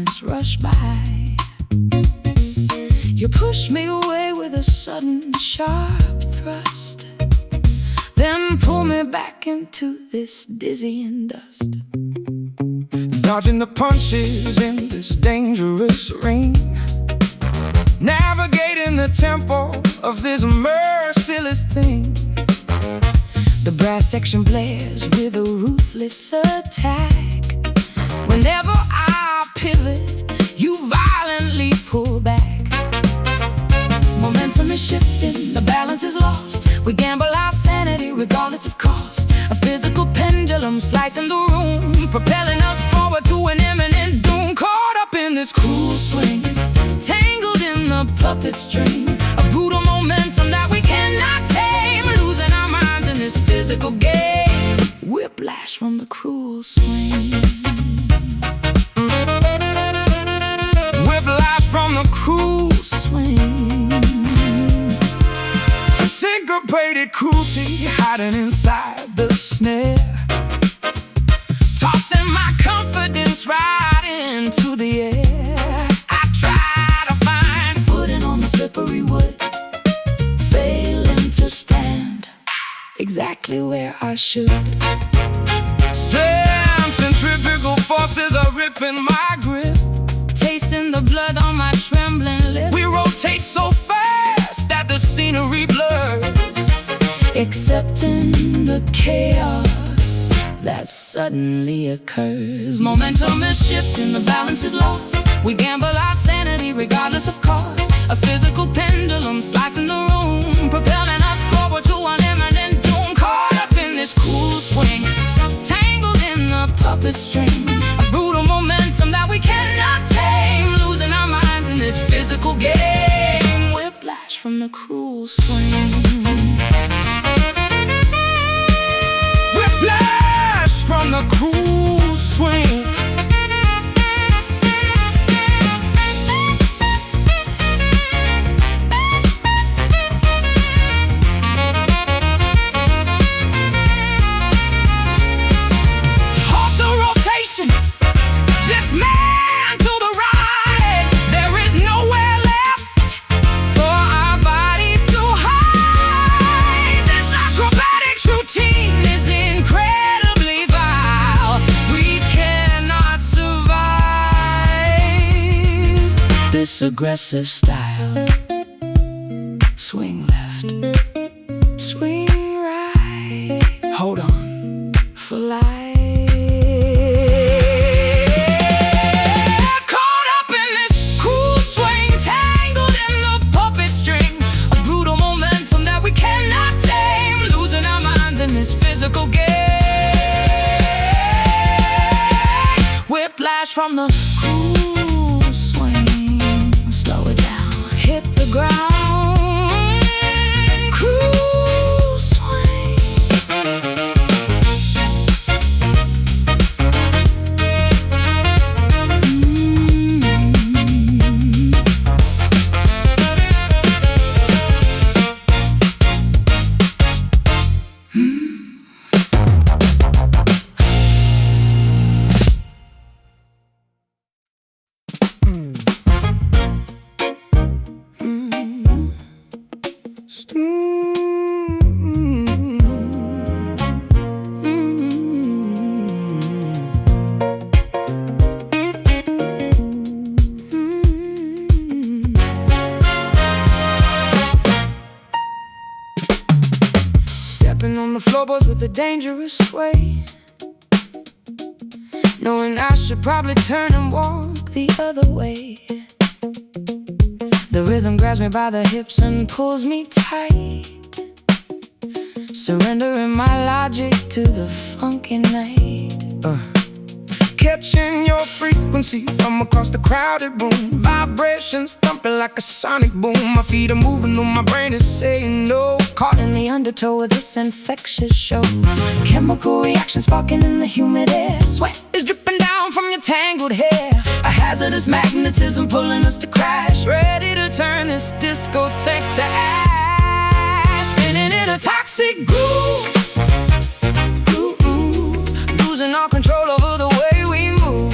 moments rush by. You push me away with a sudden sharp thrust, then pull me back into this dizzying dust. Dodging the punches in this dangerous ring, navigating the tempo of this merciless thing. The brass section blares with a ruthless attack. Whenever I pivot, you violently pull back. Momentum is shifting, the balance is lost. We gamble our sanity regardless of cost. A physical pendulum slicing the room, propelling us forward to an imminent doom. Caught up in this cruel swing, tangled in the puppet string. A brutal momentum that we cannot tame, losing our minds in this physical game. Whiplash from the cruel swing. Whiplash from the cruel Swing. syncopated cruelty hiding inside the snare, Tossing my confidence right into the air. I try to find footing on the slippery wood, failing to stand exactly where I should. centrifugal forces are ripping my grip, Tasting the blood on my trembling lips. we rotate so fast that the scenery blurs. Accepting the chaos that suddenly occurs. Momentum is shifting, the balance is lost. We gamble our sanity regardless of cost. A physical pendulum slicing the room, propelling us forward to an imminent doom. Caught up in this cruel swing, tangled in the puppet string. A brutal momentum that we cannot tame, losing our minds in this physical game. Whiplash from the cruel swing. Whiplash from the cruel swing. Halt the rotation, dismantle the ride. There is nowhere left for our bodies to hide. This acrobatic routine is incredibly vile. We cannot survive This aggressive style. Swing left, swing right, Hold on. for life. Caught up in this cruel swing, tangled in the puppet string. A brutal momentum that we cannot tame, losing our minds in this physical game. Whiplash from the cruel swing. Slow it down, hit the ground. Cruel swing. Stepping on the floorboards with a dangerous sway, knowing I should probably turn and walk the other way. The rhythm grabs me by the hips and pulls me tight, surrendering my logic to the funky night. Catching your frequency from across the crowded room, vibrations thumping like a sonic boom. My feet are moving though my brain is saying no. Caught in the undertow of this infectious show, chemical reaction sparking in the humid air. Sweat is dripping down from your tangled hair, a hazardous magnetism pulling us to crash. Ready to turn this discotheque to ash, spinning in a toxic groove, losing all control over the way we move.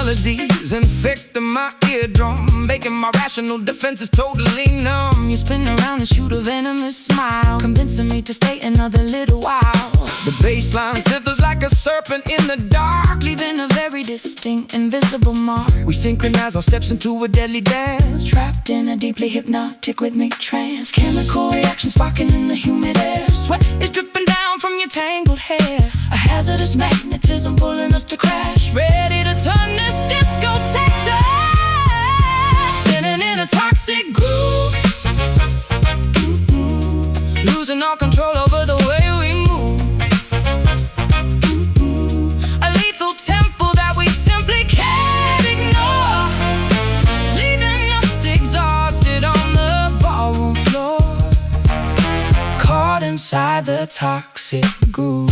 melodies infecting my eardrum, making my rational defenses totally numb. You spin around and shoot a venomous smile, convincing me to stay another little while. The bass line slithers like a serpent in the dark, leaving a very distinct, invisible mark. We synchronize our steps into a deadly dance, trapped in a deeply hypnotic rhythmic trance. Chemical reaction sparking in the humid air. Sweat is dripping down from your tangled hair. A hazardous magnetism pulling us to crash, ready to turn this discotheque to ash. Spinning in a toxic groove, losing all control over the way we move. A lethal tempo that we simply can't ignore, leaving us exhausted on the ballroom floor, caught inside the toxic groove.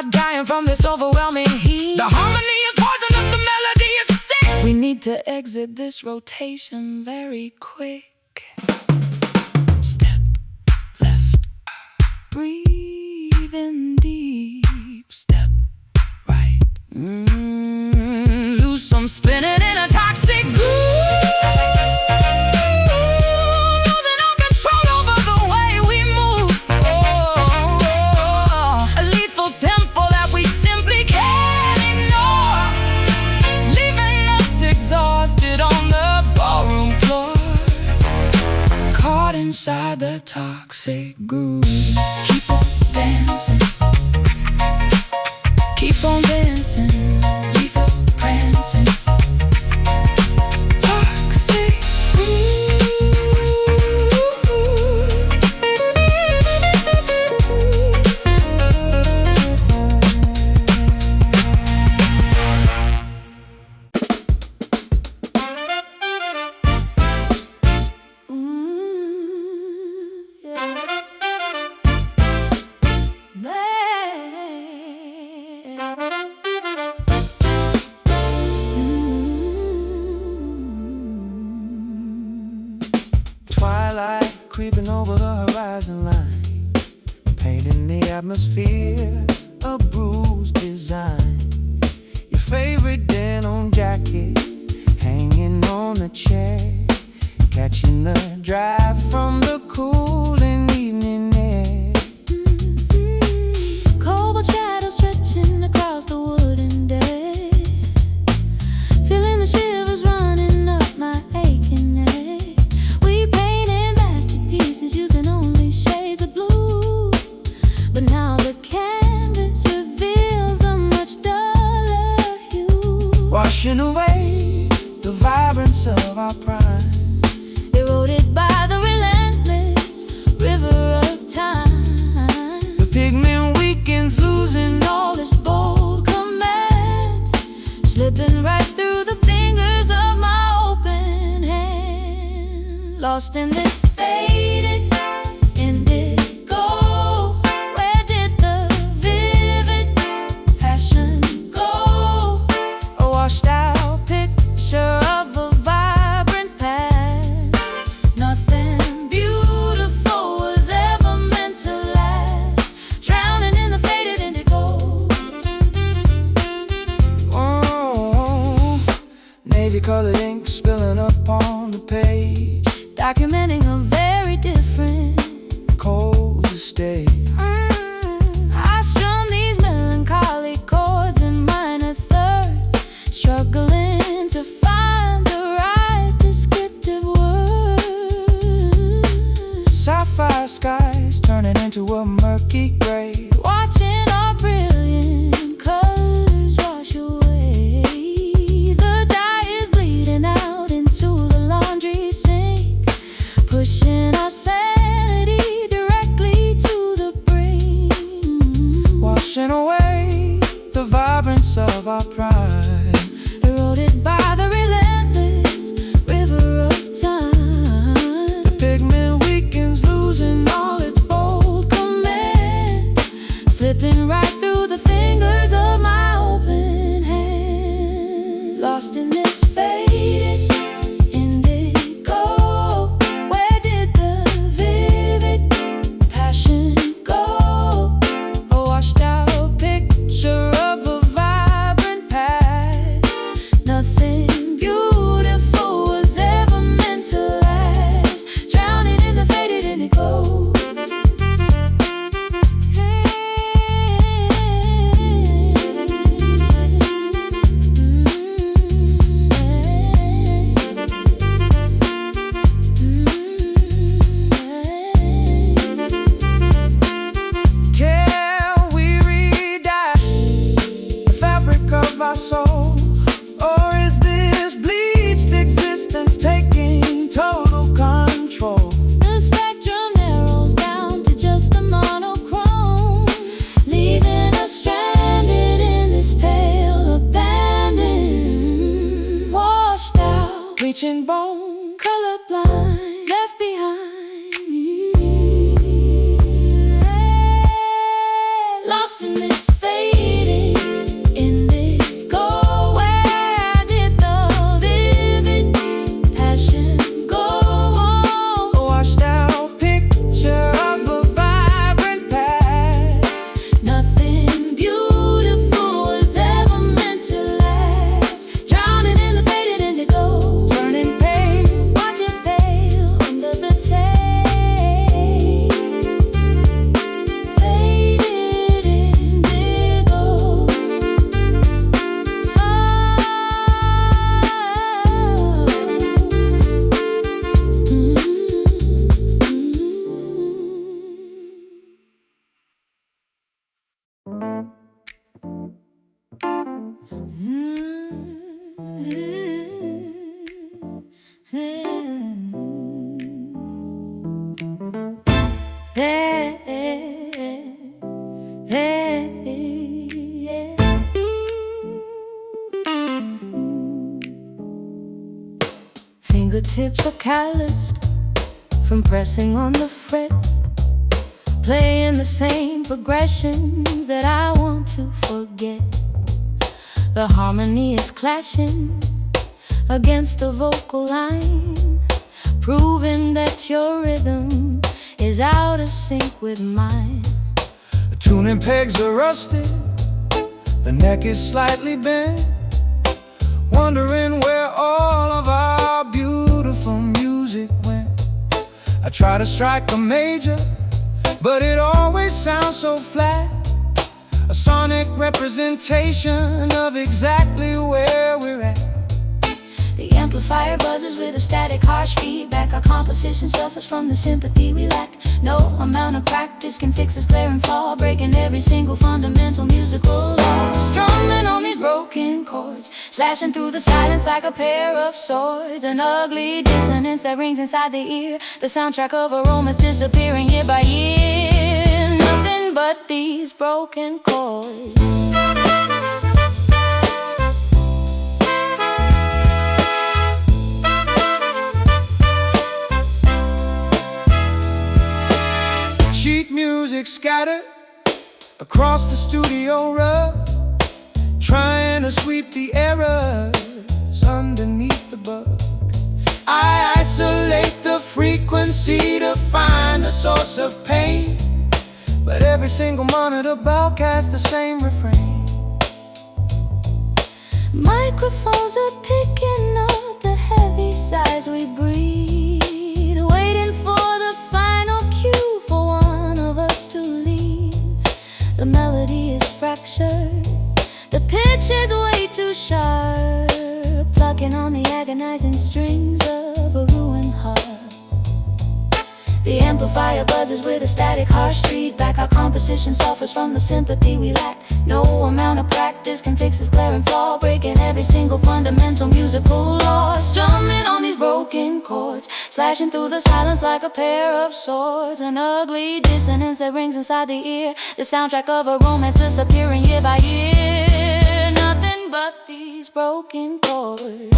Dying from this overwhelming heat. The harmony is poisonous, the melody is sick. We need to exit this rotation very quick. Step left, breathe in deep. Step right, lose some spinning in a toxic groove. Inside the toxic groove. Keep on dancing, keep on dancing, lethal prancing. Toxic Twilight creeping over the horizon line, painting the atmosphere, a bruised design. Your favorite denim jacket hanging on the chair, catching the drive from the cooling evening air. Cobalt shadows stretching across the wooden deck, feeling the shivers running up my aching neck. We painted masterpieces using only shades of blue, but now the canvas reveals a much duller hue, washing away the vibrance of our prime, eroded by the relentless river of time. the pigment weakens, losing All this bold command, slipping right through the fingers of my open hand. Lost in this faded indigo, where did the vivid passion go? a washed out Picture of a vibrant past, nothing beautiful was ever meant to last. Drowning in the faded indigo. oh, navy colored ink spilling up on the page, Documenting a very different cold to stay. I strum these melancholy chords in minor third, struggling to find the right descriptive words. Sapphire skies turning into a murky gray, Watching our brilliant colors wash away. The dye is bleeding out into the laundry sink, pushing blind, left behind. Lost in this fading indigo, where did the vivid passion go? A washed out picture of a vibrant past. Nothing beautiful was ever meant to last. Drowning in the faded indigo, Turning pale, watch it pale under the tape. Faded indigo. Fingertips are calloused from pressing on the fret, playing the same progressions that I want to forget. The harmony is clashing against the vocal line, proving that your rhythm is out of sync with mine. the tuning pegs are rusted, the neck is slightly bent, wondering where all of our beautiful music went. I try to strike a major, but it always sounds so flat. A sonic representation of exactly where we're at. The amplifier buzzes with a static, harsh feedback. Our composition suffers from the sympathy we lack. No amount of practice can fix this glaring flaw, breaking every single fundamental musical law. Strumming on these broken chords, slashing through the silence like a pair of swords. An ugly dissonance that rings inside the ear, the soundtrack of a romance disappearing year by year. Nothing but these broken chords. Sheet music scattered across the studio rug, trying to sweep the errors underneath the bug. I isolate the frequency to find the source of pain, but every single monitor broadcasts the same refrain. Microphones are picking up the heavy sighs we breathe, waiting for the final cue for one of us to leave. The melody is fractured, the pitch is way too sharp, plucking on the agonizing strings of a ruined heart. The amplifier buzzes with a static, harsh feedback. Our composition suffers from the sympathy we lack. No amount of practice can fix this glaring flaw, breaking every single fundamental musical law. Strumming on these broken chords, slashing through the silence like a pair of swords. An ugly dissonance that rings inside the ear, the soundtrack of a romance disappearing year by year. Nothing but these broken chords.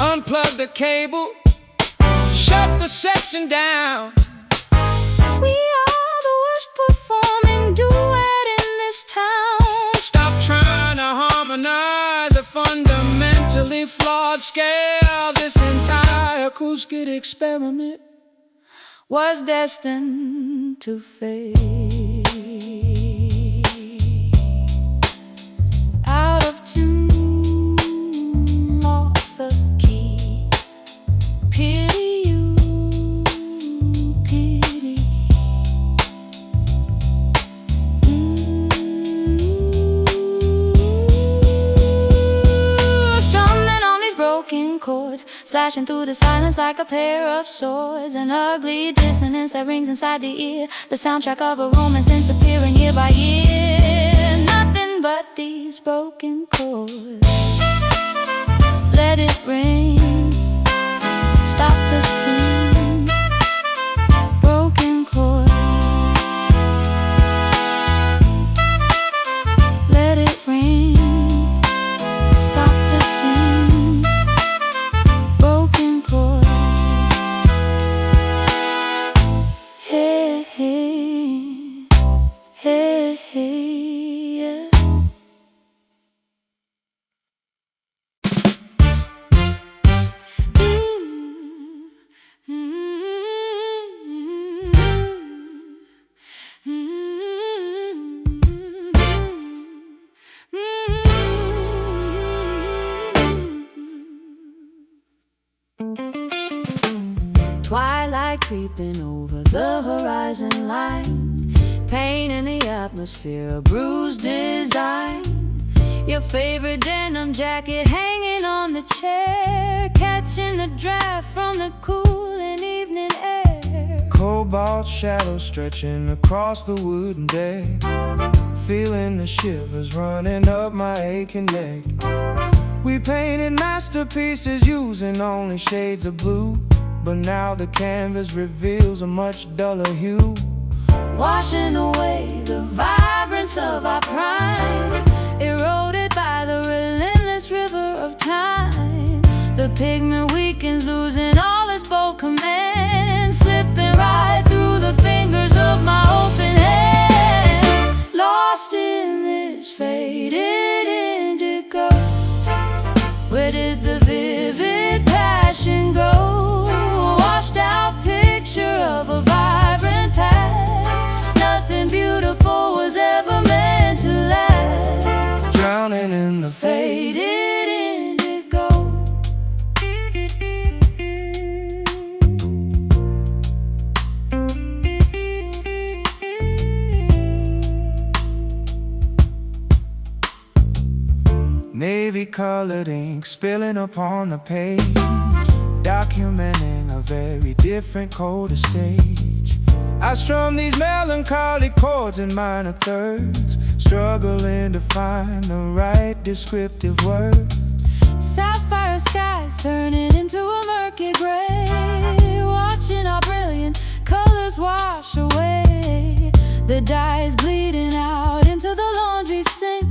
Unplug the cable, shut the session down. We are the worst performing duet in this town. Stop trying to harmonize a fundamentally flawed scale. This entire acoustic experiment was destined to fade. Out of tune, lost the key. Pity you, pity. Strumming on these broken broken chords, slashing through the silence like a pair of swords. An ugly dissonance that rings inside the ear, the soundtrack of a romance disappearing year by year. Nothing but these broken chords. Let it ring, stop the scene. Broken chords. Let it ring, stop the scene. Broken chords. Hey, hey, hey, hey, yeah. Twilight creeping over the horizon line, pain in the atmosphere, a bruised design. Your favorite denim jacket hanging on the chair, catching the draft from the cooling evening air. Cobalt shadows stretching across the wooden deck, feeling the shivers running up my aching neck. We painted masterpieces using only shades of blue, but now the canvas reveals a much duller hue. Washing away the vibrance of our prime, eroded by the relentless river of time. The pigment weakens, losing all its bold command, slipping right through the fingers of my open hand. Lost in this faded indigo, where did the vivid passion go? Washed out picture of a vibrant past, nothing beautiful was ever meant to last. Drowning in the Faded indigo. navy colored ink spilling upon the page, documenting a very different colder stage. I strum these melancholy chords in minor thirds, struggling to find the right descriptive word. Sapphire skies turning into a murky gray, watching our brilliant colors wash away. The dye is bleeding out into the laundry sink,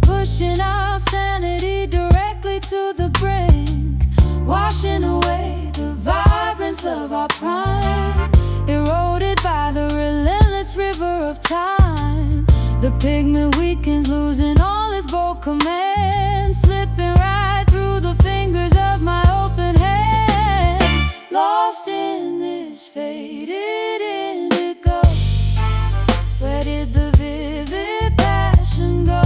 pushing our sanity directly to the brink. Washing away the vibrance of our prime, eroded by the relentless river of time. The pigment weakens, losing all its bold command, slipping right through the fingers of my open hand. Lost in this faded indigo, where did the vivid passion go?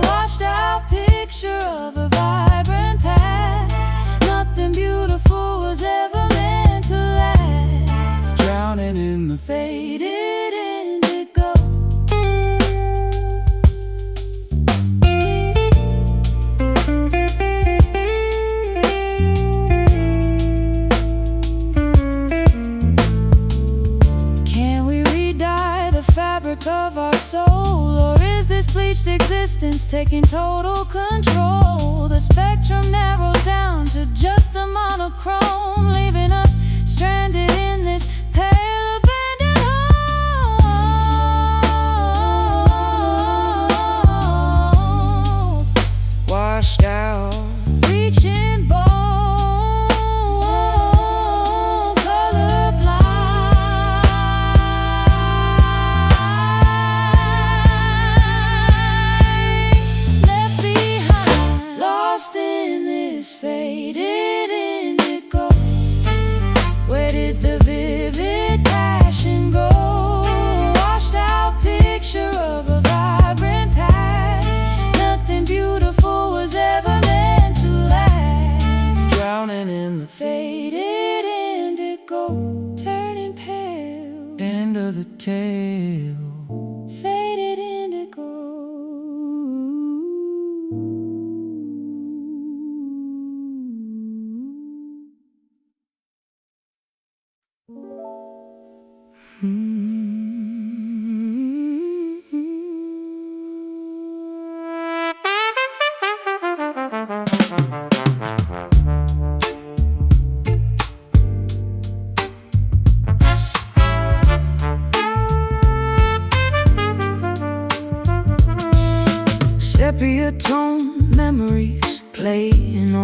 Washed out picture of a vibrant past, nothing beautiful was ever meant to last. Drowning in the Faded indigo. Can we re-dye the fabric of our soul, or is this bleached existence taking total control? The spectrum narrows down to just a monochrome, leaving us stranded in this pale abandoned home. washed out. Reaching bone, colorblind, left behind, lost in this faded indigo. Where did the vivid passion go? Washed out picture of a vibrant past, nothing beautiful was ever meant to last. Drowning in the Faded indigo, turning pale. end of the tale. Faded indigo.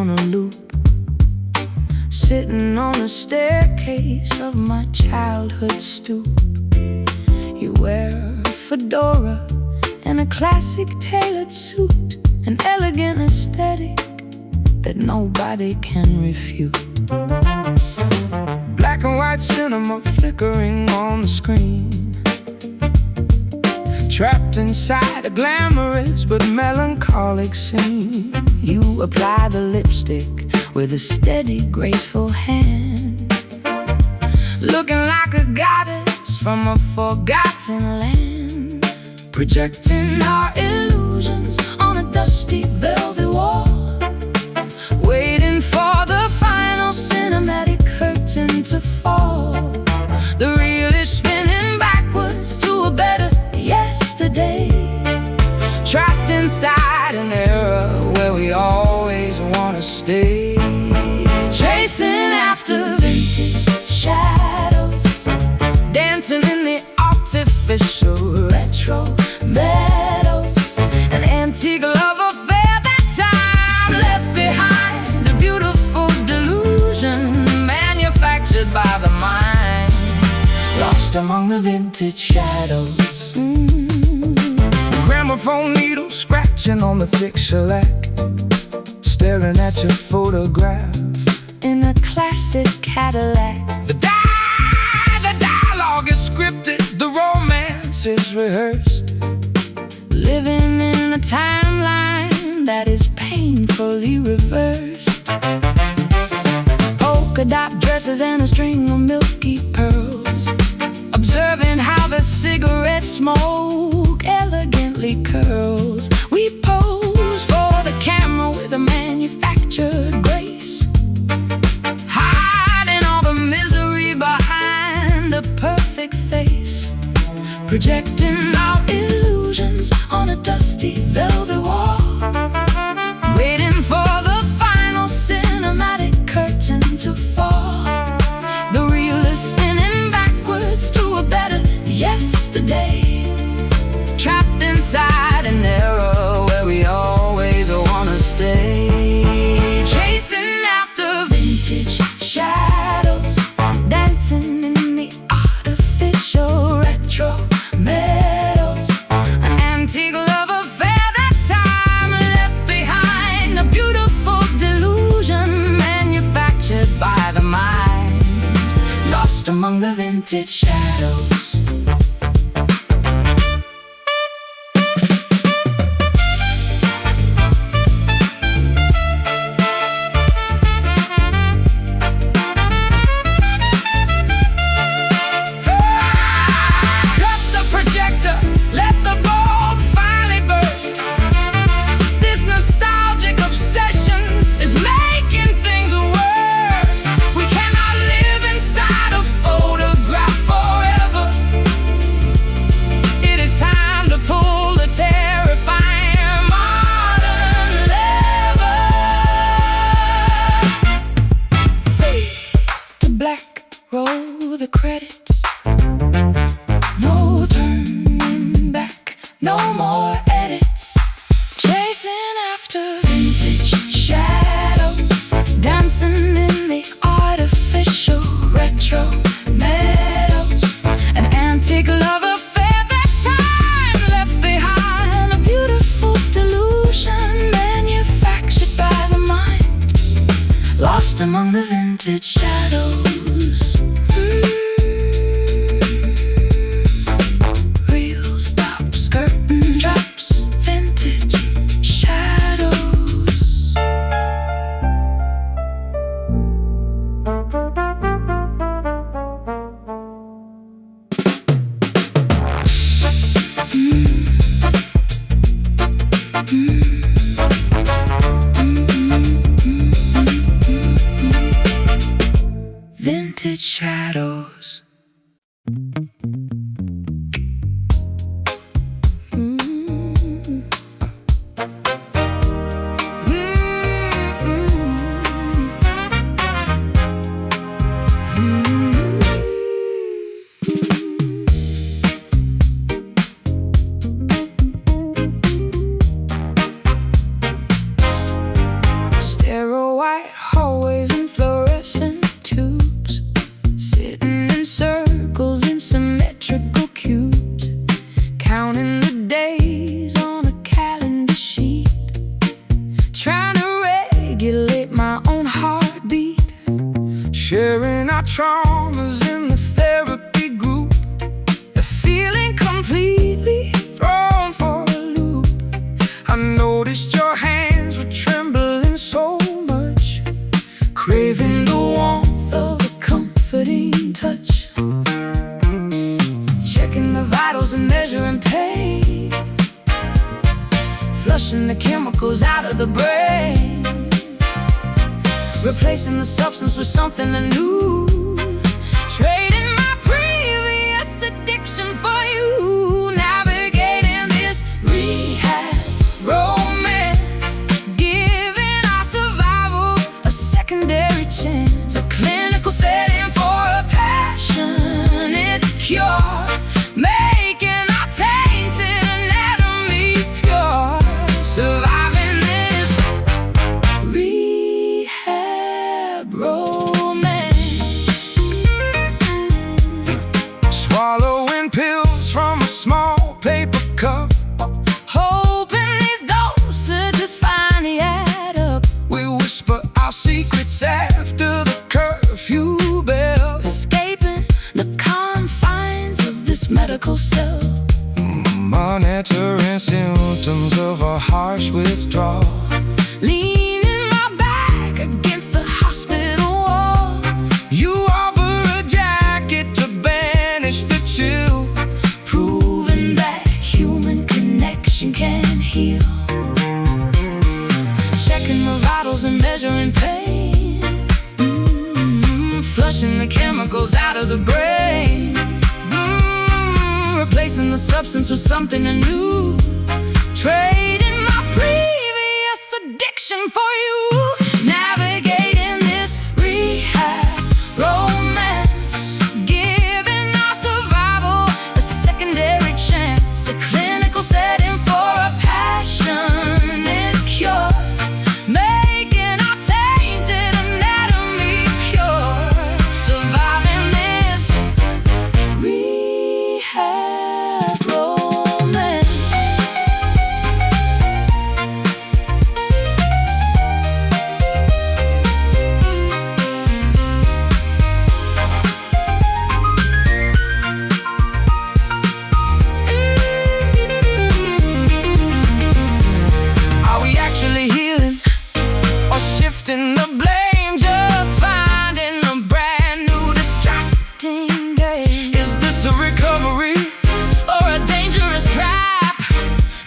on a loop, sitting on the staircase of my childhood stoop. You wear a fedora and a classic tailored suit, an elegant aesthetic that nobody can refute. Black and white cinema flickering on the screen, trapped inside a glamorous but melancholic scene. You apply the lipstick with a steady, graceful hand, looking like a goddess from a forgotten land, projecting our illusions on a dusty velvet wall, waiting for the final cinematic curtain to fall. The reel is spinning backwards to a better yesterday, trapped inside an era where we always want to stay, chasing after vintage shadows, dancing in the artificial retro meadows, an antique love affair that time left behind, a beautiful delusion manufactured by the mind, lost among the vintage shadows. Gramophone needle scratching on the thick shellac, staring at your photograph in a classic Cadillac. The dialogue is scripted, the romance is rehearsed, living in a timeline that is painfully reversed. Polka dot dresses and a string of milky pearls, observing how the cigarette smoke elegantly curls. We pose for the camera with a manufactured grace, hiding all the misery behind a perfect face, projecting our illusions on a dusty velvet wall, waiting for the final cinematic curtain to fall. The reel is spinning backwards to a better yesterday, trapped inside an era where we always want to stay, chasing after vintage shadows, dancing in the artificial retro meadows, an antique love affair that time left behind, a beautiful delusion manufactured by the mind, lost among the vintage shadows. Roll the credits, no turning back, no more edits, chasing after vintage shadows, dancing in the artificial retro meadows, an antique love affair that time left behind, a beautiful delusion manufactured by the mind, lost among the vintage shadows. Reel stops, curtain drops, vintage shadows. Vintage shadows. heartbeat, sharing our traumas in the therapy group, feeling completely thrown for a loop. I noticed your hands were trembling so much, Craving the warmth of a comforting touch, checking the vitals and measuring pain, flushing the chemicals out of the brain, replacing the substance with something new, trading my previous addiction for you, navigating this rehab romance, giving our survival a secondary chance, a clinical setting for a passionate cure, making our tainted anatomy pure, surviving this rehab romance. swallowing pills from a small paper cup. Hoping these dosages finally add up, We whisper our secrets after the curfew bell, escaping the confines of this medical cell, monitoring symptoms of a harsh withdrawal. leaning my back against the hospital wall, You offer a jacket to banish the chill, proving that human connection can heal, checking the vitals and measuring pain, flushing the chemicals out of the brain, replacing the substance with something new, trading my previous addiction for you, navigating this rehab romance, giving our survival a secondary chance, a clinical setting for a passionate cure, making our tainted anatomy pure, surviving this rehab romance. are we actually healing or shifting the blame? Just finding a brand new distracting game. Is this a recovery Or a dangerous trap,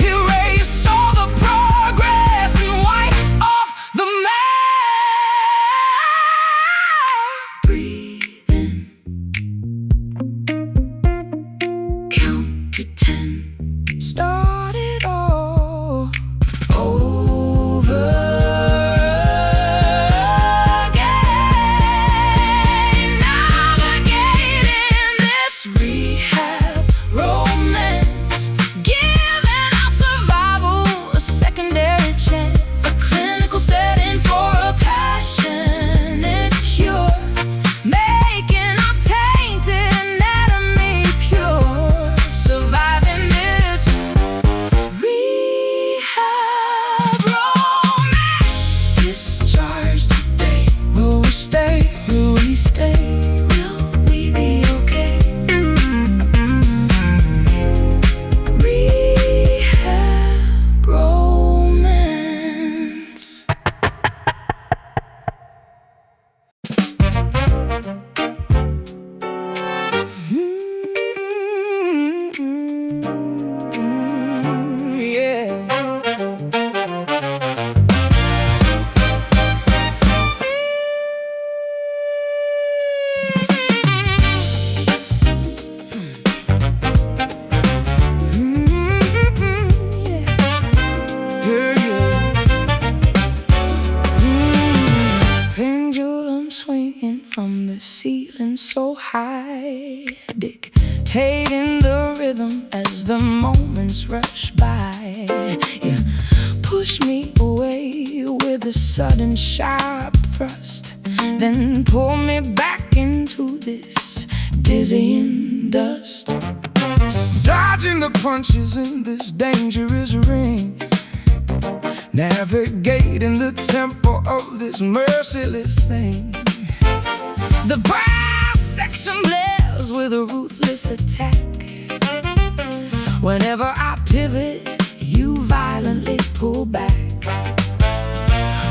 erase all the progress and wipe off the map. Breathe in, count to 10, start it all over again, navigating this rehab romance, giving our survival a secondary chance, a clinical setting for a passionate cure, making our tainted anatomy pure, surviving this rehab romance. Discharged today, will we stay? will we stay? Will we be okay? Rehab romance. Yeah. Pendulum swinging from the ceiling so high, dictating the rhythm as the moments rush by. You push me away with a sudden sharp thrust, then pull me back into this dizzying dust. Dodging the punches in this dangerous ring, navigating the tempo of this merciless thing. The brass section blares with a ruthless attack. Whenever I pivot, you violently pull back.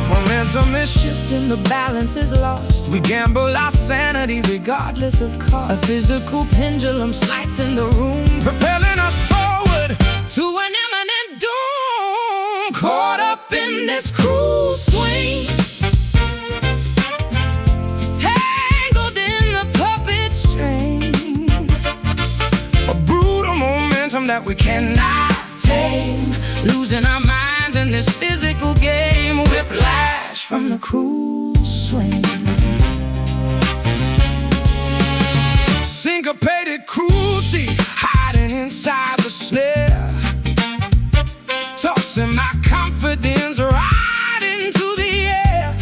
Momentum is shifting, The balance is lost. we gamble our sanity Regardless of cost, a physical pendulum slides in the room, propelling us forward. to an imminent doom. Caught up in this cruel swing, tangled in the puppet string. A brutal momentum that we cannot tame, Losing our minds in this physical game. Whiplash from the cruel swing. syncopated cruelty hiding inside the snare, tossing my confidence right into the air.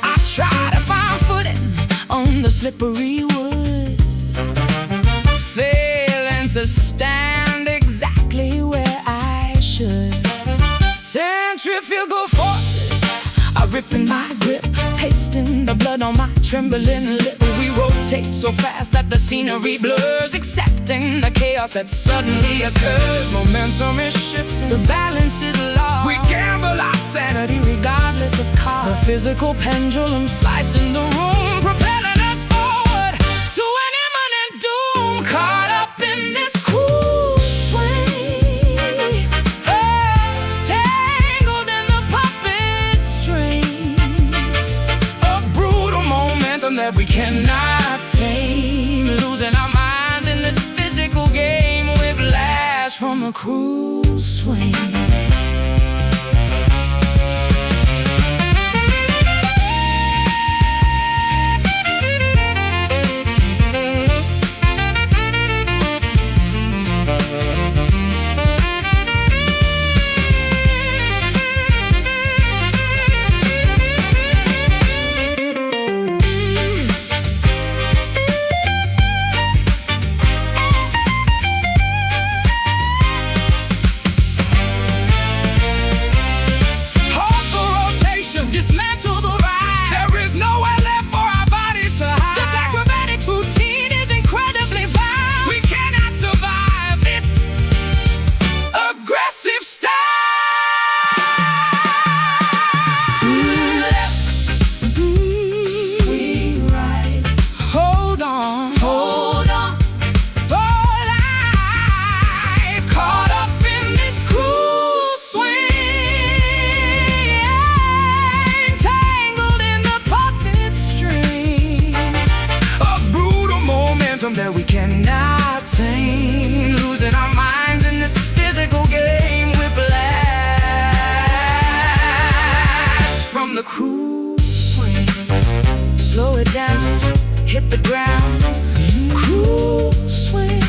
I try to find footing on the slippery wood, failing to stand exactly where I should. Centrifugal forces are ripping my grip, tasting the blood on my trembling lip. We rotate so fast that the scenery blurs, accepting the chaos that suddenly occurs. Momentum is shifting, The balance is lost. we gamble our sanity. Regardless of cost, the physical pendulum slicing the room, propelling us forward to an imminent doom. Caught up in this cruel swing, tangled in the puppet string. A brutal momentum that we cannot tame, Losing our minds in this physical game. Whiplash from a cruel swing. halt the rotation. Dismantle the ride. There is nowhere left for our bodies to hide. This acrobatic routine is incredibly vile. We cannot survive this aggressive style. Left, swing right. Hold on, hold on for life. Caught up in this cruel swing, tangled in the puppet string. A brutal momentum that we cannot tame, Losing our minds in this physical game. Whiplash from the cruel swing. Slow it down, hit the ground. Cruel swing.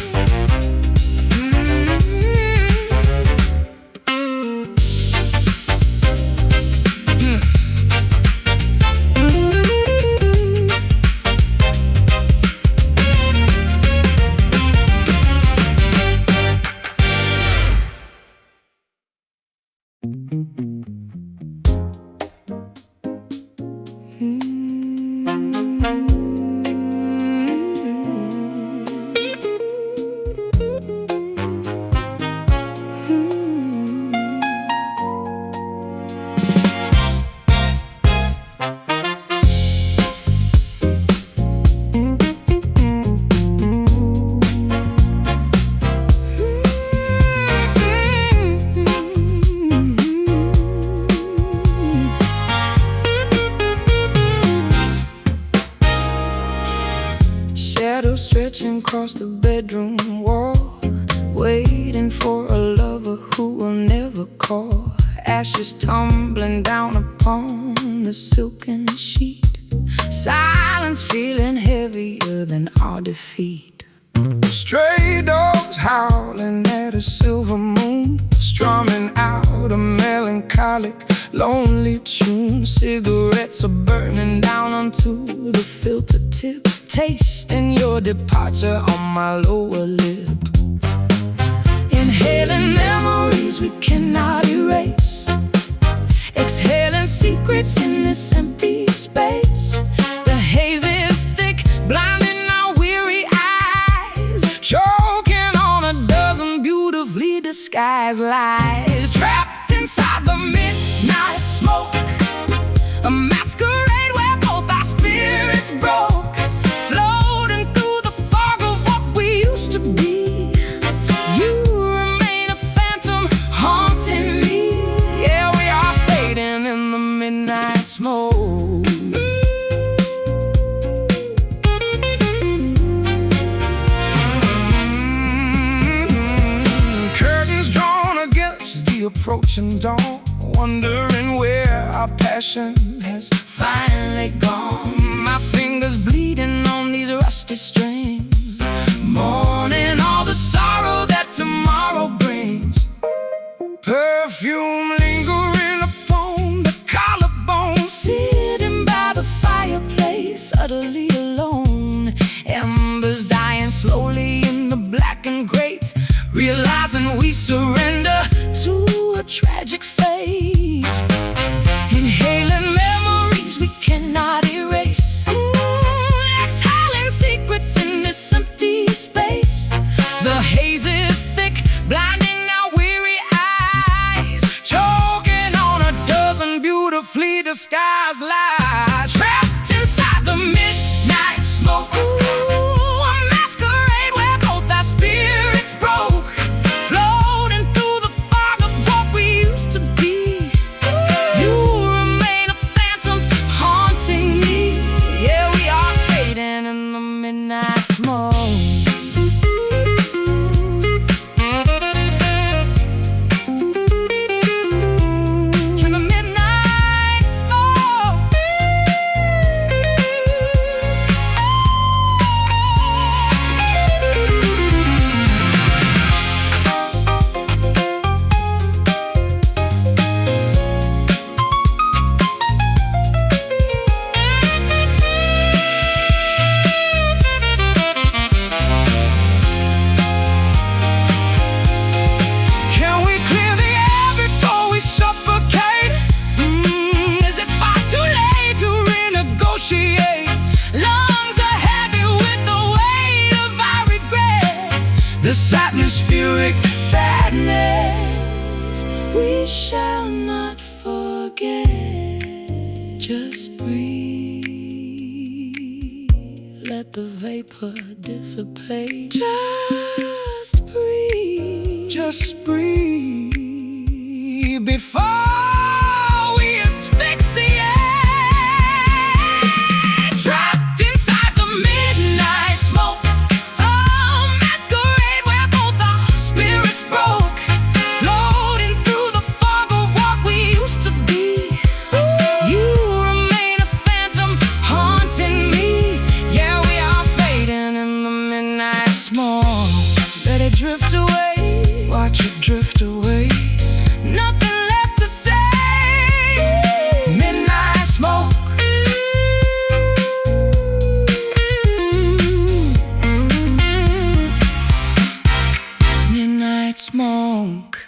Shadows stretching across the bedroom wall, waiting for a lover who will never call. Ashes tumbling down upon the silken sheet, silence feeling heavier than our defeat. stray dogs howling at a silver moon, strumming out a melancholic, lonely tune. Cigarettes are burning down onto the filter tip, tasting your departure on my lower lip. Inhaling memories we cannot erase, exhaling secrets in this empty space. The haze is thick, blinding our weary eyes, choking on a dozen beautifully disguised lies. Trapped inside the midnight smoke, a masquerade where both our spirits broke, floating through the fog of what we used to be. You remain a phantom haunting me. Yeah, we are fading in the midnight smoke. Curtains drawn against the approaching dawn, wondering where our passion has finally gone. My fingers bleeding on these rusty strings, mourning all the sorrow that tomorrow brings. Perfume lingering upon the collarbone, sitting by the fireplace, utterly alone. Embers dying slowly in the blackened grate, realizing we surrender to a tragic fate. Inhaling memories we cannot erase, exhaling secrets in this empty space. The haze is thick, blinding our weary eyes, choking on a dozen beautifully disguised lies. Trapped inside the midnight smoke, a masquerade where both our spirits broke, floating through the fog of what we used to be. You remain a phantom haunting me. Yeah, we are fading in the midnight smoke. In the midnight smoke. Can we clear the air before we suffocate? Is it far too late to renegotiate? Lungs are heavy with the weight of our regret. This atmospheric sadness we shall not forget. Just breathe, let the vapor dissipate. Just breathe, before we asphyxiate. Trapped inside the midnight smoke, a masquerade where both our spirits broke, floating through the fog of what we used to be. You remain a phantom haunting me. Yeah, we are fading in the midnight smoke. Let it drift away, watch it drift away. Nothing left to say. Midnight smoke. Midnight smoke.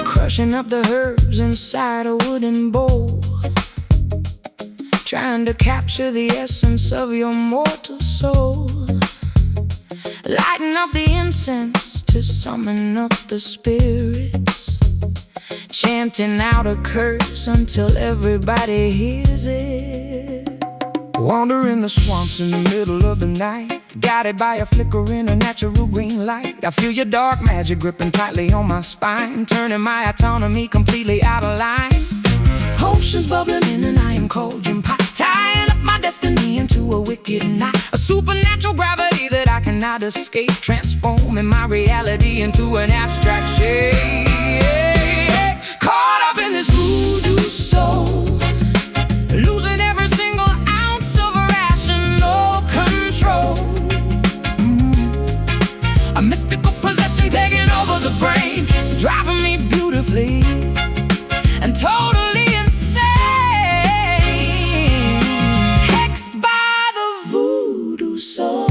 Crushing up the herbs inside a wooden bowl, trying to capture the essence of your mortal soul. Lighting up the incense to summon up the spirits, chanting out a curse until everybody hears it. Wandering the swamps in the middle of the night, guided by a flickering, a natural green light. I feel your dark magic gripping tightly on my spine, turning my autonomy completely out of line. Oceans bubbling in an iron cauldron pot, tying up my destiny into a wicked knot. A supernatural gravity that I cannot escape, transforming my reality into an abstract shape. Caught up in this voodoo soul, losing every single ounce of rational control. A mystical possession taking over the brain, driving me beautifully and totally insane. Hexed by the voodoo soul.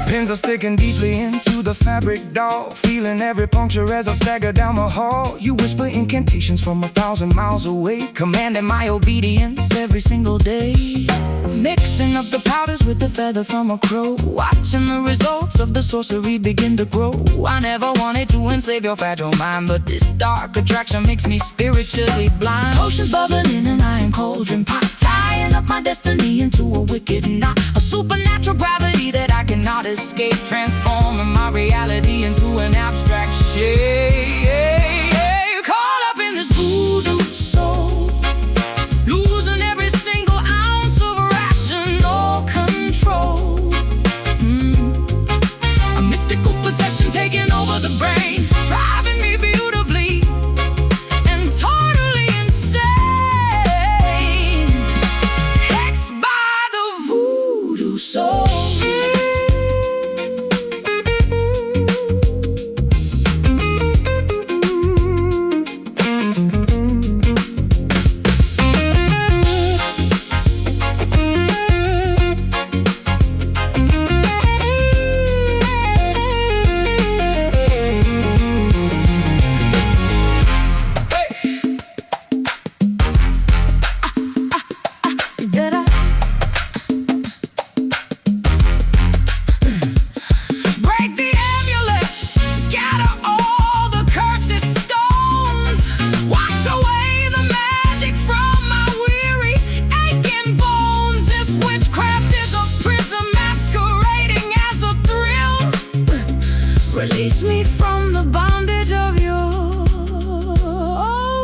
Pins are sticking deeply into the fabric, doll, feeling every puncture as I stagger down the hall. You whisper incantations from 1,000 miles away, commanding my obedience every single day. Mixing up the powders with the feather from a crow, watching the results of the sorcery begin to grow. I never wanted to enslave your fragile mind, but this dark attraction makes me spiritually blind. Oceans bubbling in an iron cauldron pot, tying up my destiny into a wicked knot. A supernatural gravity that I cannot escape, transforming my reality into an abstract shape. Caught up in this voodoo soul, losing every single ounce of rational control. A mystical possession taking over the brain, driving me beautifully and totally insane. Hexed by the voodoo soul. Release me from the bondage of your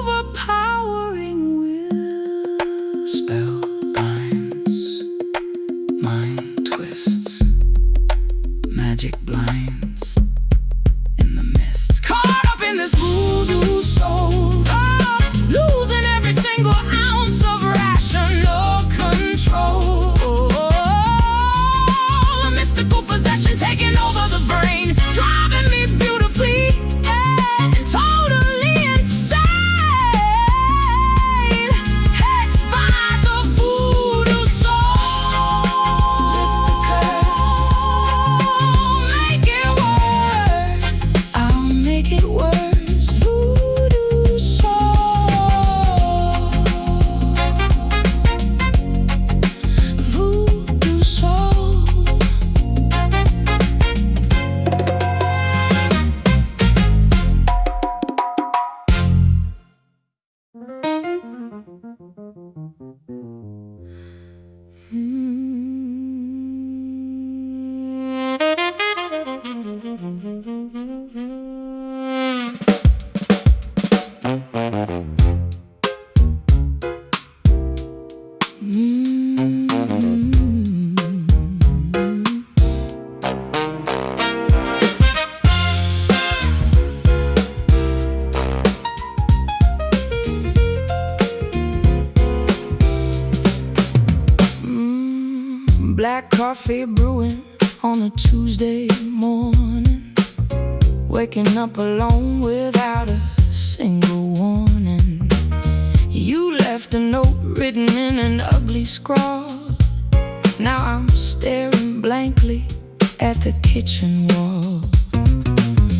overpowering will. Spell binds, mind twists, magic blinds in the mist. Caught up in this voodoo soul, losing every single ounce of rational control. A mystical possession taking over the brain, driving me beautifully and totally insane. Hexed by the voodoo soul. Lift the curse, make it worse. I'll make it worse. Voodoo soul. Voodoo soul. Black coffee brewing on a Tuesday morning, waking up alone without a single warning. You left a note written in an ugly scrawl. Now I'm staring blankly at the kitchen wall.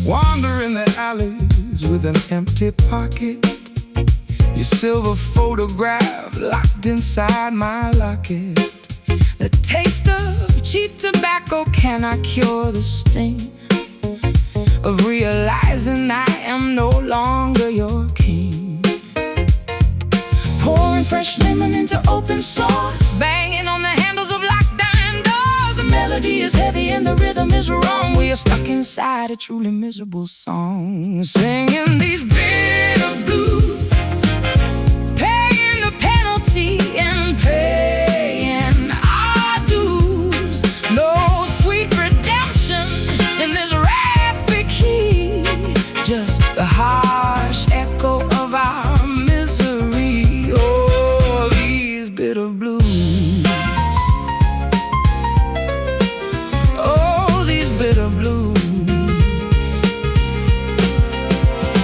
Wandering the alleys with an empty pocket, your silver photograph locked inside my locket. The taste of cheap tobacco cannot cure the sting of realizing I am no longer your king. Pouring fresh lemon into open sores, banging on the handles of locked iron doors. The melody melody is heavy and the rhythm is wrong. We are stuck inside a truly miserable song, singing these bitter blues, paying the penalty and paying our dues. No sweet redemption in this raspy key, just the harsh echo of our misery. Oh, these bitter blues. Oh, these bitter blues.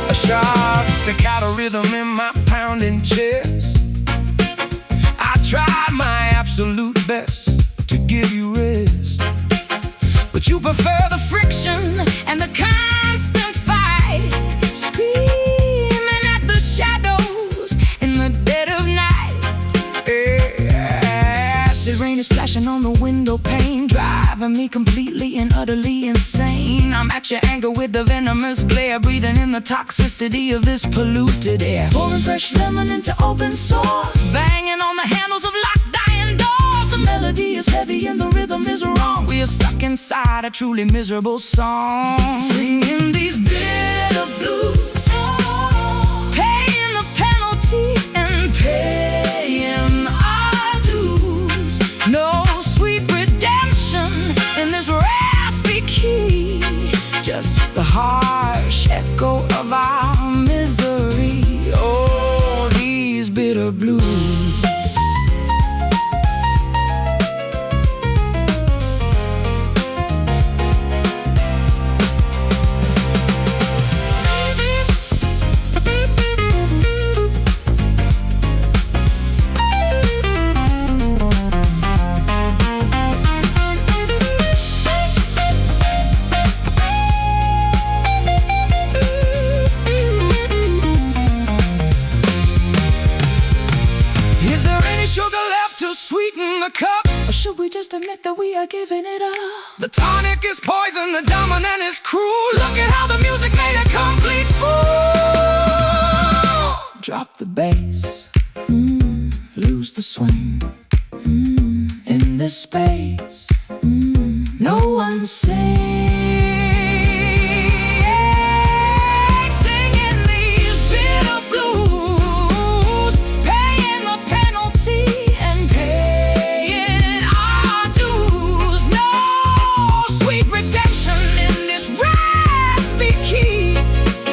A sharp staccato rhythm in my pounding chest. I tried my absolute best to give you rest, but you prefer the friction and the constant fight, screaming at the shadows in the dead of night. Acid rain is splashing on the window pane, driving me completely and utterly insane. I'm at your anger with the venomous glare, breathing in the toxicity of this polluted air, pouring fresh lemon into open sores, banging on the handles of locked dying doors. The melody is heavy and the rhythm is wrong. We are stuck inside a truly miserable song, singing these bitter blues, paying the penalty and paying our dues. No sweet redemption in this raspy key, just the harsh echo of our misery. Oh, these bitter blues. Sweeten the cup, or should we just admit that we are giving it up? The tonic is poison, the dominant is cruel. Look at how the music made a complete fool. Drop the bass, lose the swing, in this space, no one sings.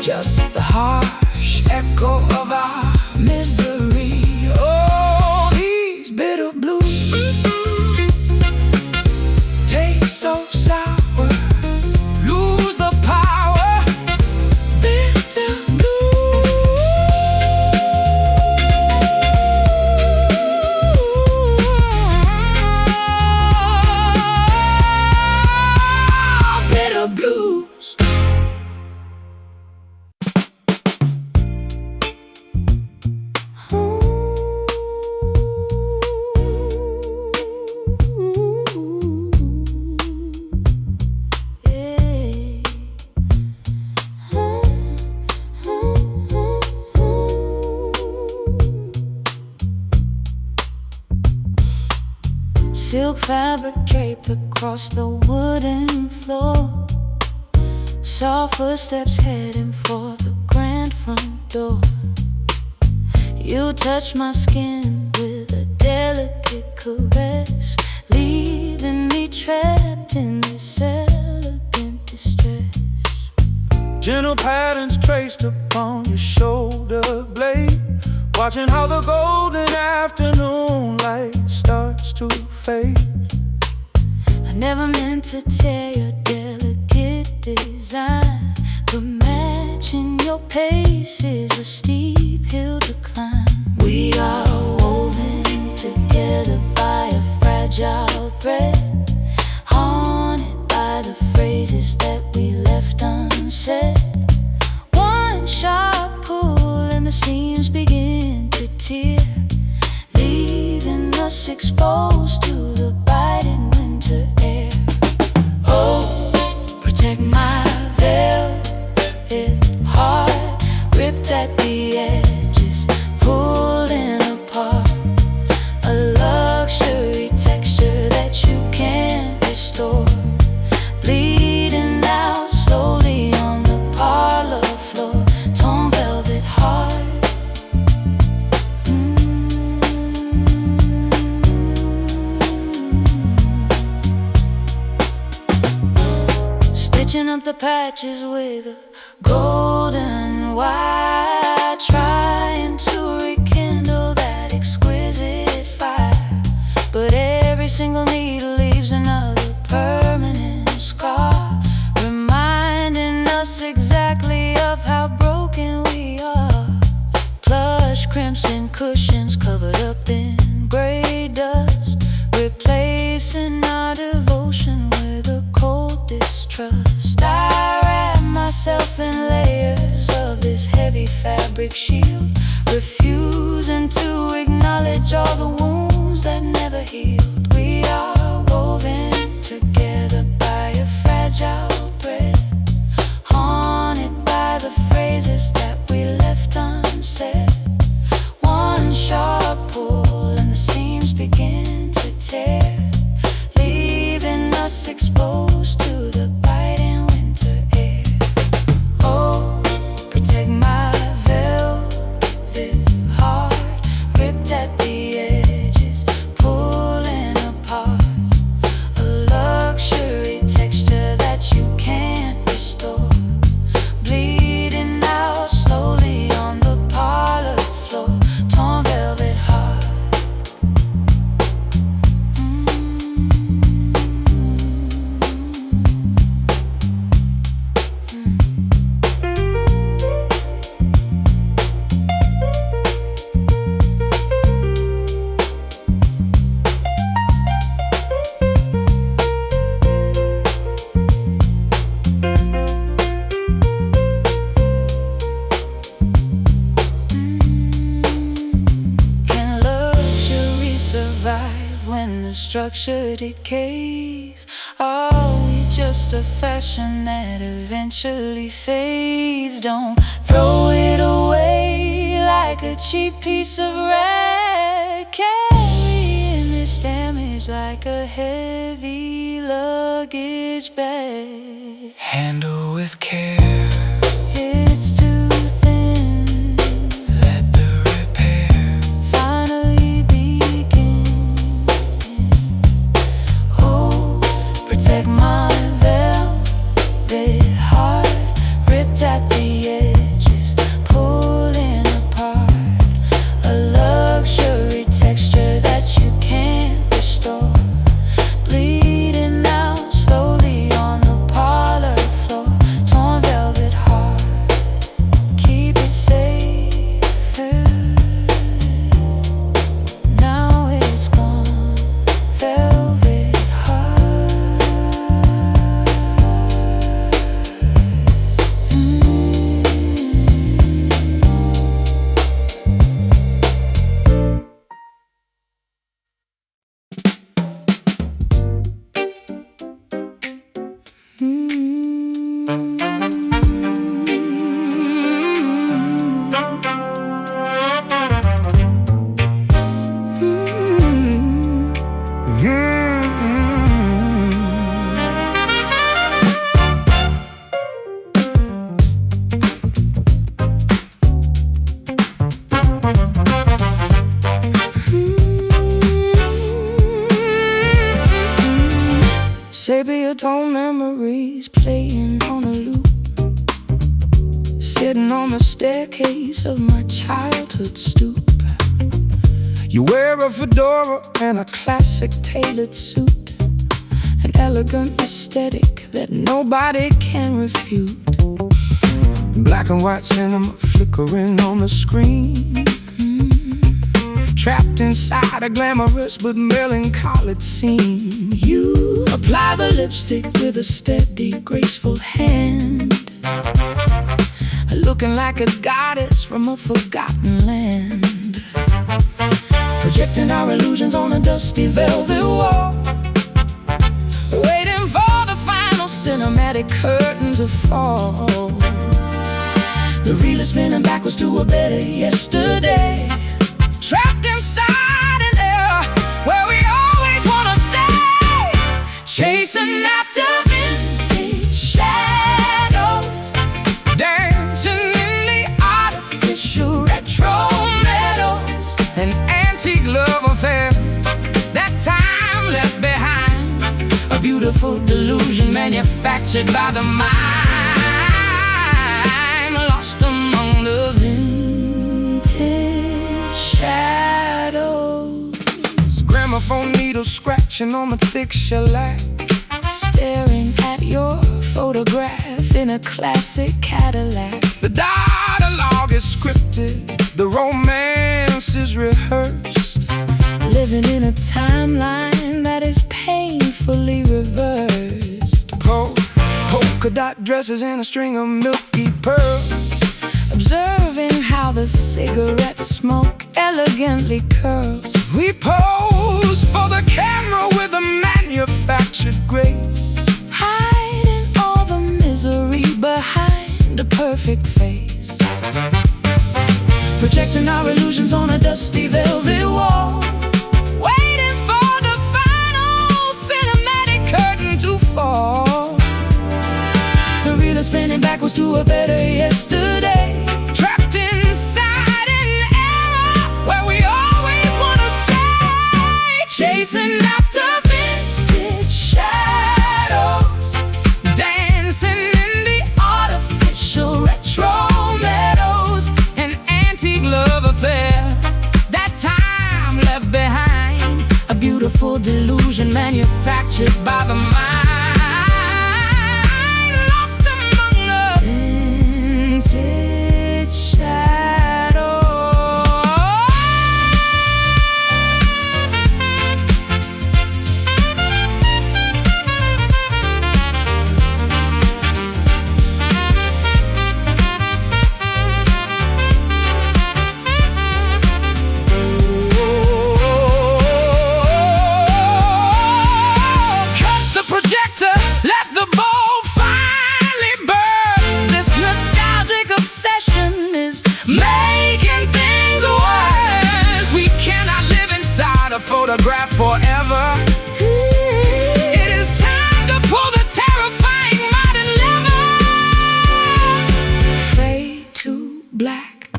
Just the harsh echo of our misery. Oh, these bitter blues taste so sour, lose the power. Bitter blues. Bitter blues. Silk fabric draped across the wooden floor, soft footsteps heading for the grand front door. You touch my skin with a delicate caress, leaving me trapped in this elegant distress. Gentle patterns traced upon your shoulder blade, watching how the golden afternoon light starts to fade. I never meant to tear your delicate design, but matching your pace is a steep hill to climb. We are woven together by a fragile thread, haunted by the phrases that we left unsaid. One sharp pull and the seams begin to tear, leaving us exposed to the biting winter air. Oh, protect my velvet heart, ripped at the edges, pulling apart, a luxury texture that you can't restore. patches with a golden wire, trying to rekindle that exquisite fire. But every single needle leaves another permanent scar, reminding us exactly of how broken we are. Plush crimson cushions covered up in gray dust, replacing our devotion with a cold distrust. I wrap myself in layers of this heavy fabric shield, refusing to acknowledge all the wounds that never healed. We are woven together by a fragile thread, haunted by the phrases that we left unsaid. One sharp pull and the seams begin to tear, leaving us exposed to the biting winter air. Oh, protect my velvet heart, ripped at the edges, pulling apart. A luxury texture that you can't restore, bleeding out slowly on the parlor floor. Torn velvet heart. Can luxury survive when the structure decays? Are we just a fashion that eventually fades? Don't throw it away like a cheap piece of rag. Carrying this damage like a heavy luggage bag. Handle with care, It's too thin, let the repair finally begin. Oh, protect my velvet heart, ripped at the edges, pulling apart. A luxury texture that you can't restore, bleeding out slowly on the parlor floor. Torn velvet heart, keep it safe. Now it's gone. Velvet heart. Sepia-tone memories playing on a loop, sitting on the staircase of my childhood stoop. You wear a fedora And a classic tailored suit, an elegant aesthetic that nobody can refute. black and white cinema flickering on the screen, Trapped inside a glamorous but melancholy scene. You apply the lipstick with a steady, graceful hand, looking like a goddess from a forgotten land, projecting our illusions on a dusty velvet wall, waiting for the final cinematic curtain to fall. The reel is spinning backwards to a better yesterday, trapped inside an era where we always wanna stay, chasing after vintage shadows, dancing in the artificial retro meadows, an antique love affair that time left behind, a beautiful beautiful delusion manufactured by the mind, lost among the vintage shadows. Gramophone needles scratching on the thick shellac, staring at your photograph in a classic Cadillac. The dialogue is scripted, the romance is rehearsed, living in a timeline that is painfully reversed. Polka dot dresses and a string of milky pearls, observing how the cigarette smoke elegantly curls. we pose for the camera with a manufactured grace, hiding all the misery behind a perfect face, projecting our illusions on a dusty velvet wall, waiting for the final cinematic curtain to fall. The reader spinning backwards to a better yesterday, trapped inside an era where we always want to stay, chasing after vintage shadows, dancing in the artificial retro meadows, an antique love affair, that time left behind, a beautiful delusion manufactured by the mind, lost among the vintage shadows. Making things worse. We cannot live inside a photograph forever. It is time to pull the terrifying modern lever. Fade to black,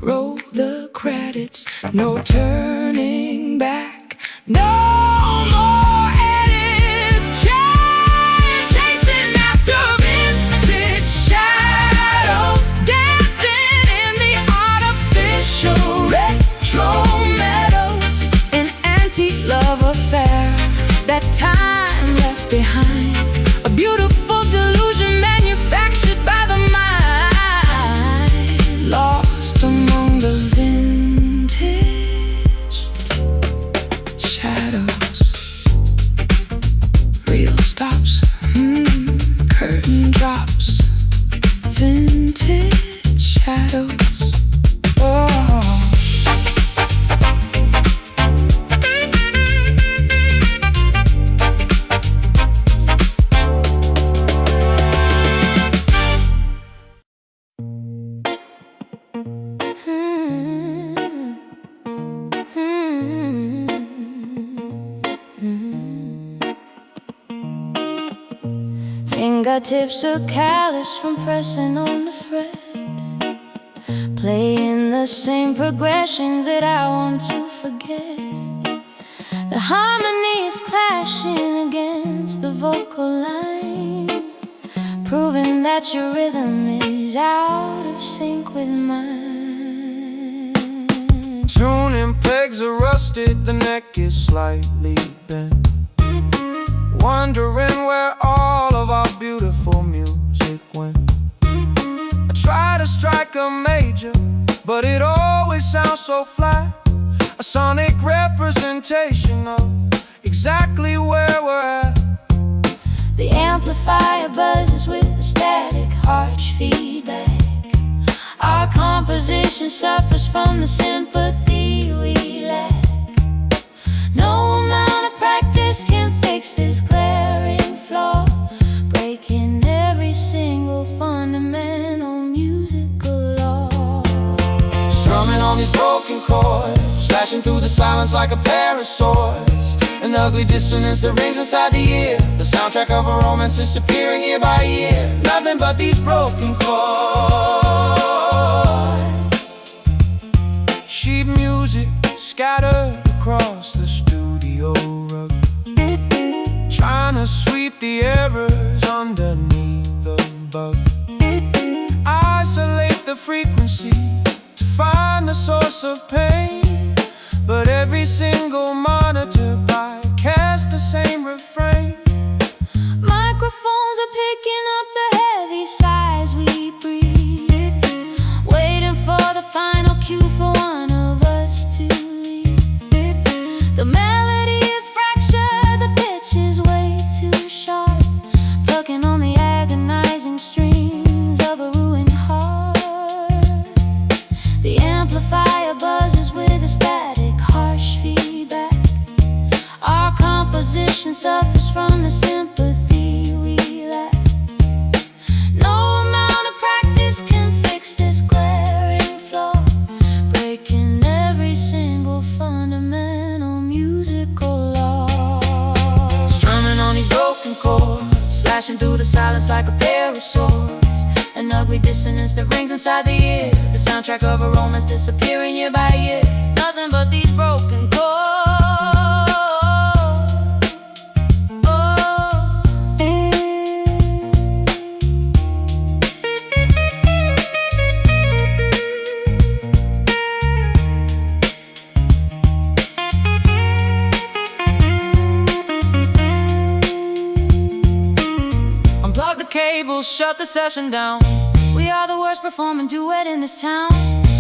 roll the credits, no turning back, no more edits. Chasing after vintage shadows, dancing in the artificial retro meadows, an antique love affair, that time left behind, a beautiful delusion manufactured by the mind, lost among the vintage shadows. Reel stops, curtain drops, vintage shadows. Oh. Fingertips are callous from pressing on the fret, playing the same progressions that I want to forget. The harmony is clashing against the vocal line, proving that your rhythm is out of sync with mine. tuning pegs are rusted, the neck is slightly bent, wondering where all of our beautiful music went. I try to strike a major, but it always sounds so flat, a sonic representation of exactly where we're at. The amplifier buzzes with the static harsh feedback. Our composition suffers from the sympathy we lack. No amount of practice can fix this glaring flaw, breaking every single fundamental musical law. Strumming on these broken chords, slashing through the silence like a pair of swords, an ugly dissonance that rings inside the ear. The soundtrack of a romance disappearing year by year. Nothing but these broken chords. Sheet music scattered across the studio rug, trying to the errors underneath the bug. Isolate the frequency to find the source of pain. But every single monitor bycasts the same refrain. Microphones are picking up the heavy sighs we breathe, waiting for the final cue for one of us to leave. The melody is fractured, the pitch is way too sharp, plucking on the agonizing strings of a ruined heart. The amplifier buzzes with a static, harsh feedback. Our composition suffers from the sympathy we lack. No amount of practice can fix this glaring flaw, breaking every single fundamental musical law. Strumming on these broken chords, slashing through the silence like a pair of swords. An ugly dissonance that rings inside the ear, the soundtrack of a romance disappearing year by year. Nothing but these broken chords. Unplug the cables, shut the session down. We are the worst performing duet in this town.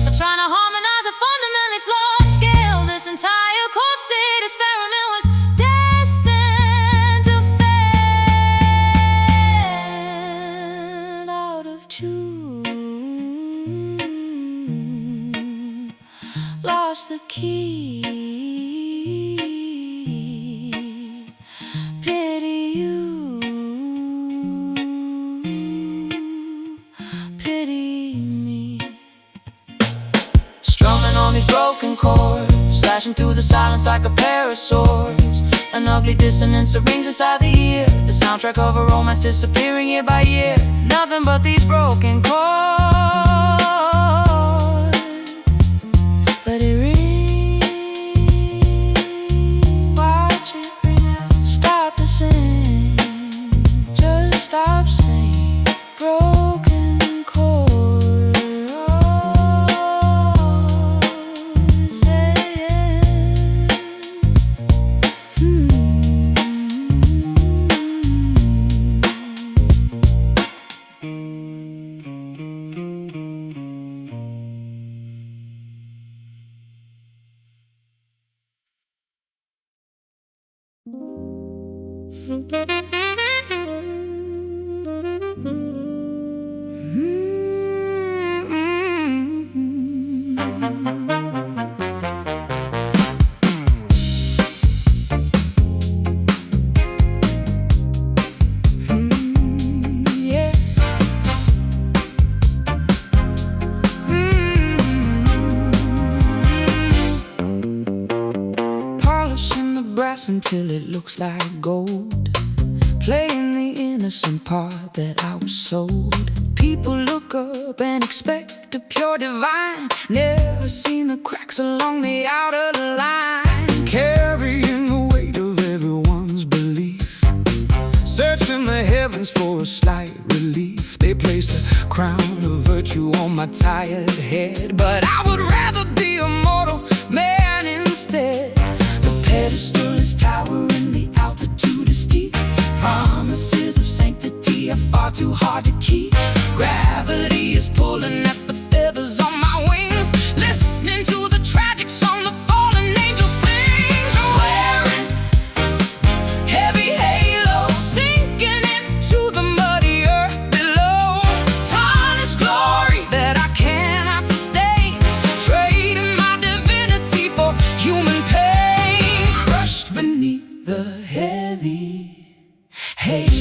Stop trying to harmonize a fundamentally flawed scale. This entire chord-seed experiment was destined to fade out of tune. Lost the key. Pity you. Pity me. Strumming on these broken chords, slashing through the silence like a pair of swords. An ugly dissonance that rings inside the ear, the soundtrack of a romance disappearing year by year. Nothing but these broken chords. Let it ring, watch it ring out. Stop the sing, just stop singing. Broken chords, yeah. Polishing the brass until it looks like gold, playing the innocent part that I was sold. People look up and expect a pure divine, never seen the cracks along the outer line. Carrying the weight of everyone's belief, searching the heavens for a slight relief. They place the crown of virtue on my tired head, but I would rather be a mortal man instead. The pedestal is towering, the altitude is steep. Promises of sanctity are far too hard to keep. Gravity is pulling at the feathers on my wings, listening to the tragic song the fallen angel sings. Wearing this heavy halo, sinking into the muddy earth below. Tarnished glory that I cannot sustain, trading my divinity for human pain. Crushed beneath the heavy halo.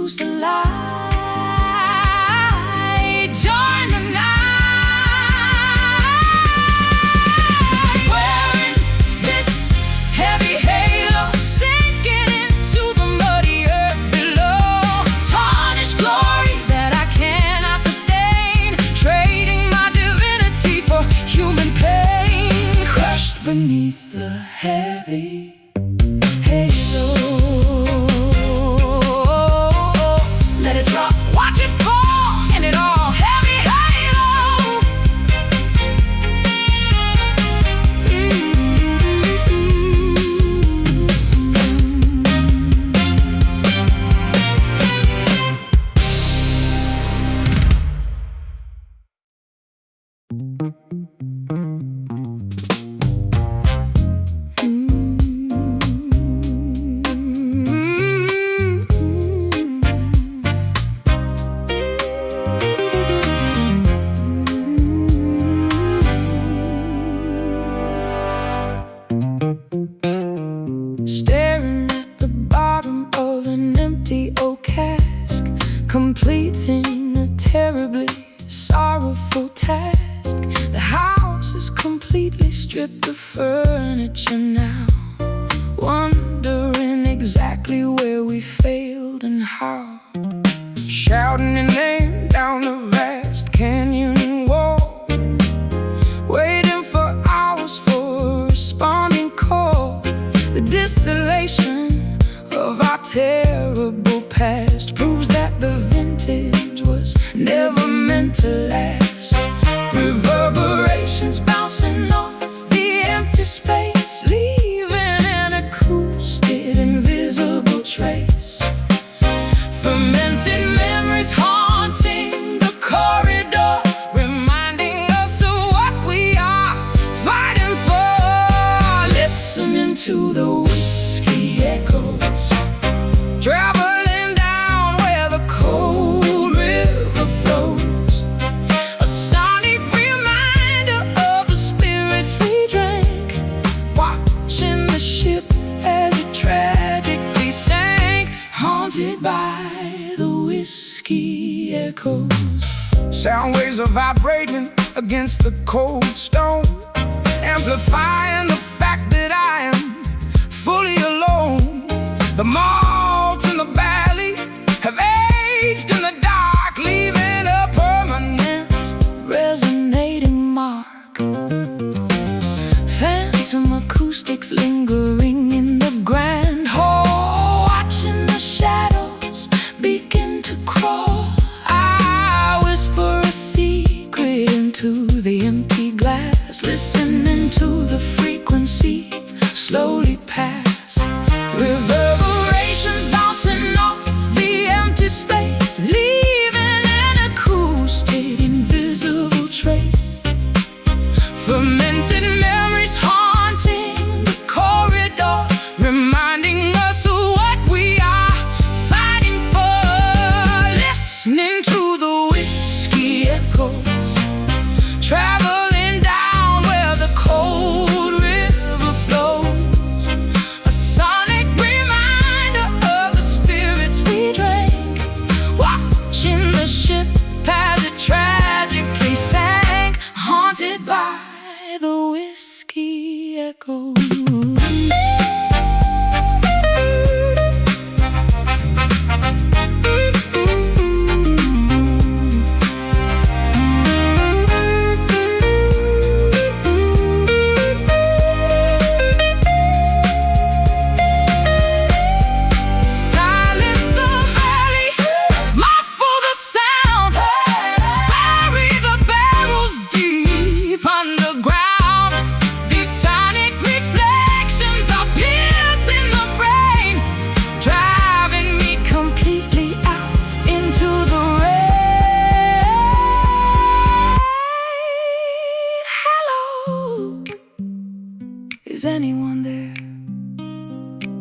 use the light, join the night, wearing this heavy halo, sinking into the muddy earth below. Tarnished glory that I cannot sustain, trading my divinity for human pain, crushed beneath the heavy halo. Let it drop, watch it fall, and it all heavy halo. Staring at the bottom of an empty oak cask, completing a terribly sorrowful task. The house is completely stripped of furniture now, wondering exactly where we failed and how. Shouting your name down the vast canyon wall, waiting for hours for a responding call. The distillation of our terrible past proves that the vintage was never meant to last. Reverberations bouncing off the empty space, leaving an acoustic, invisible trace. Fermented memories haunting the corridor, reminding us of what we are fighting for. Listening to the whiskey echoes, traveling down where the cold river flows. A sonic reminder of the spirits we drank, watching the ship as it tragically sank, haunted by the whiskey echoes. Sound waves are vibrating against the cold stone, amplifying the fact that I am fully alone. The malts in the valley have aged in the dark, leaving a permanent Resonating mark. Phantom acoustics lingering in the grand hall, watching the shadows begin to crawl. I whisper a secret into the empty glass, listening to the frequency slowly pass. Reverberations bouncing off the empty space, leaving an acoustic, invisible trace. Fermented memories haunting the corridor, reminding us of what we are fighting for. Listening to the whiskey echoes, traveling down where the cold river flows. A sonic reminder of the spirits we drank, watching the ship as it tragically sank, haunted by the whiskey echoes. Silence the valley, muffle the sound, bury the barrels deep underground. These sonic reflections are piercing the brain, driving me completely out into the rain. Hello, is anyone there?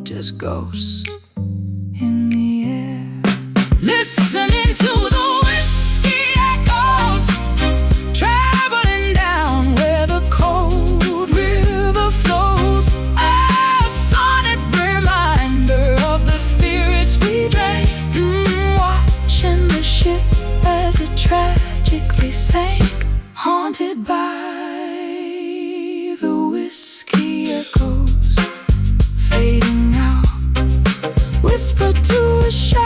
Just ghosts in the air. Listening to the whiskey echoes, traveling down where the cold river flows. A sonic reminder of the spirits we drank, whisper to a shadow.